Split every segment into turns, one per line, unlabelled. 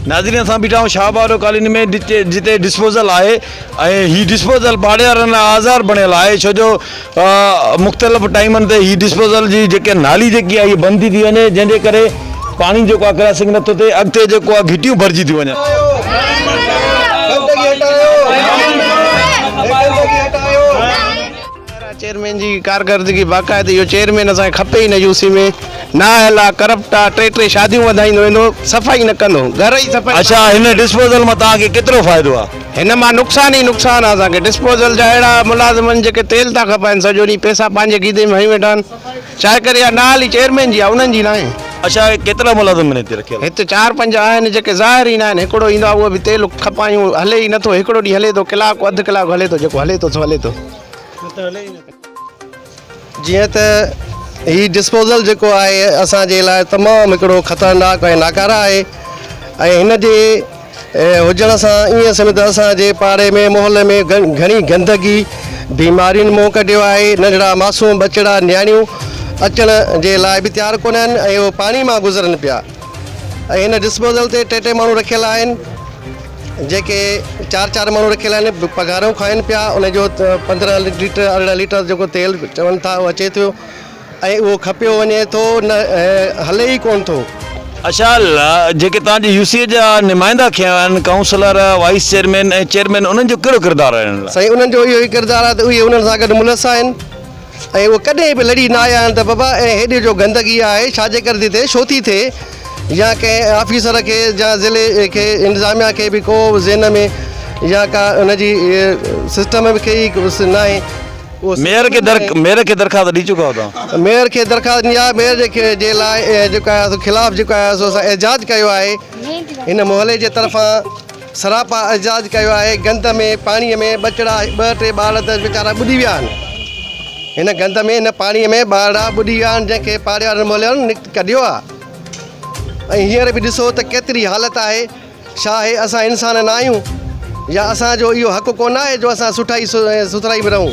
नाज़रीन असां बीठा आहियूं शाहबारो कॉलोनी में जिते डिस्पोजल आहे ऐं हीउ डिस्पोजल भाड़े वारनि लाइ आज़ार बणियल आहे छो जो मुख़्तलिफ़ टाइमनि ते हीउ डिस्पोजल जी जेके नाली जेकी आहे हीअ बंदि थी वञे जंहिंजे करे पाणी जेको आहे क्रॉसिंग नथो थिए अॻिते जेको आहे घिटियूं भरिजी थियूं वञनि।
चेयरमैन जी कारकर्दगी बाक़ायदा इहो चेयरमैन असांखे खपे ई न यूसी में ना हला करप्ट आहे टे शादियूं वधाईंदो वेंदो सफ़ाई न कंदो घर ई सफ़ाई।
अच्छा हिन डिस्पोजल मां तव्हांखे केतिरो फ़ाइदो आहे?
हिन मां नुक़सान ई नुक़सान आहे असांखे। डिस्पोजल जा अहिड़ा मुलाज़िमनि जेके तेल था खपाइनि सॼो ॾींहुं पैसा पंहिंजे गीदे में हई वेठा आहिनि छा करे इहा नाल ई चेयरमैन जी आहे उन्हनि जी न आहे।
अच्छा केतिरा मुलाज़िम हिते रखियल?
हिते 4-5 आहिनि जेके ज़ाहिर ई न आहिनि। हिकिड़ो ईंदो आहे उहो बि तेल खपायूं हले ई नथो हिकिड़ो ॾींहुं हले थो कलाकु अधु कलाकु हले थो जेको हले थो सो हले थो।
जीअं त ही डिस्पोजल जेको आहे असांजे लाइ तमामु हिकिड़ो ख़तरनाक ऐं नाकारा आहे ऐं हिन जे हुजण सां ईअं सम्झो असांजे पाड़े में मोहल्ले में घणी गंदगी बीमारियुनि मुंहुं कढियो आहे। नंढड़ा मासूम बचड़ा न्याणियूं अचण जे लाइ बि तयारु कोन आहिनि ऐं उहो पाणी मां गुज़रनि पिया ऐं हिन डिस्पोजल ते टे माण्हू रखियल आहिनि जेके 4 माण्हू रखियल आहिनि पघारूं खाइनि पिया उनजो 15 लीटर 18 लीटर जेको तेल चवनि था उहो अचे थो ऐं उहो खपियो वञे थो न हले ई कोन थो।
अच्छा जेके तव्हांजे यूसी जा नुमाइंदा खया आहिनि काउंसलर वाइस चेयरमैन ऐं चेयरमैन उन्हनि जो कहिड़ो किरदारु आहे?
साईं उन्हनि जो इहो ई किरदारु आहे त उहे उन्हनि सां गॾु मुलस आहिनि ऐं उहो कॾहिं बि लड़ी न आया आहिनि त बाबा ऐं हेॾे जो गंदगी आहे छाजे करे थी थिए छो थी थिए या कंहिं ऑफिसर खे या ज़िले खे इंतज़ामिया खे बि को ज़हन में या का हुनजी सिस्टम खे ई न आहे।
मेयर खे दरख़्वास्त ॾेई चुका आहियो?
मेयर खे दरख़्वास्त ॾिनी आहे। मेयर जे लाइ जेको आहे ख़िलाफ़ु जेको आहे सो असां एजाज कयो आहे हिन मोहल्ले जे तरफ़ां सरापा एजाज कयो आहे। गंद में पाणीअ में बचड़ा 2-3 ॿार त वीचारा ॿुॾी विया आहिनि हिन गंद में हिन पाणीअ में ॿार ॿुॾी विया आहिनि जंहिंखे पाड़े वारनि मोहल्ले वारनि कढियो आहे ऐं हींअर बि ॾिसो त केतिरी हालत आहे। छा आहे असां इंसान न आहियूं या असांजो इहो हक़ु कोन आहे जो असां सुथराई में रहूं?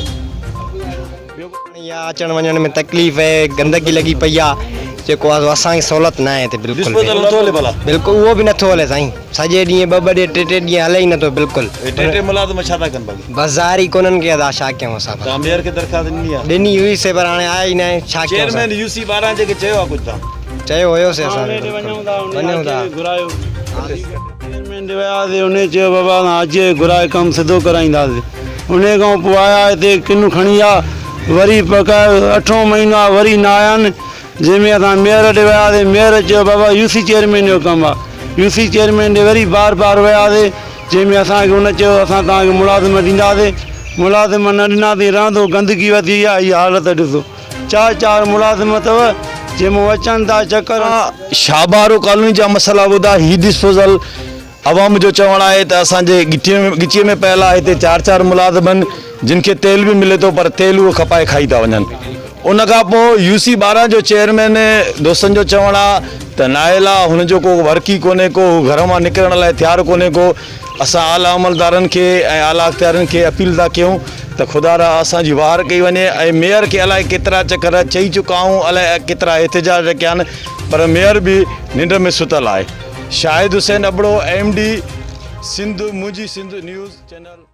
या अचण वञण में तकलीफ़ है गंदगी लगी पई आहे जेको आहे असांखे सहूलियत न आहे हिते बिल्कुलु बिल्कुलु उहो बि नथो हले साईं सॼे ॾींहुं 2-2 टे ॾींहं हले ई नथो बिल्कुलु।
टे मुलाज़िम छा था कनि बाक़ी?
बसि ज़ाहिर ई कोन्हनि खे अदा छा कयूं असां
मेयर खे दरख़्वास्त ॾिनी आहे?
ॾिनी हुई से पर हाणे आया ई न छा कयूं।
चेयरमैन यूसी 12 जेके चयो आहे कुझु तव्हां
चयो हुयोसीं असां वञूं था
चेयरमैन ॾे वियासीं उन चयो बाबा अचे घुराए कमु सिधो कराईंदासीं उन खां पोइ आया हिते किन खणी आहे वरी 8 महीनो आहे वरी न आया आहिनि जंहिंमें असां मेयर ॾे वियासीं मेयर चयो बाबा यूसी चेयरमैन जो कमु आहे यूसी चेयरमैन ॾे वरी बार वियासीं जंहिंमें असांखे हुन चयो असां तव्हांखे मुलाज़िम ॾींदासीं मुलाज़िम न ॾिनासीं रहंदो गंदगी वधी आहे इहा हालत ॾिसो 4 मुलाज़िम अथव जंहिंमें अचनि था चकर।
शाहबारो कॉलोनी जा मसला ॿुधा ही डिस्पोजल अवाम जो चवणु आहे त असांजे गिचीअ में पयल आहे हिते 4 मुलाज़िमनि जिन खे तेल बि मिले थो पर तेल उहो खपाए खाई था वञनि। उन खां पोइ यूसी 12 जो चेयरमैन दोस्तनि जो चवणु आहे त नायल आहे हुनजो को वर्की कोन्हे को घर मां निकिरण लाइ तयारु कोन्हे को। असां आला अमलदारनि खे ऐं आला अख़्तियारनि खे अपील था कयूं त ख़ुदा रा असांजी वार कई वञे ऐं मेयर खे अलाए केतिरा चकर चई चुका आहियूं अलाए केतिरा एहतिजाज कया आहिनि पर मेयर बि निंड में सुतल आहे। शाहिद हुसैन अबड़ो MD सिंध मुंहिंजी सिंध न्यूज़ चैनल।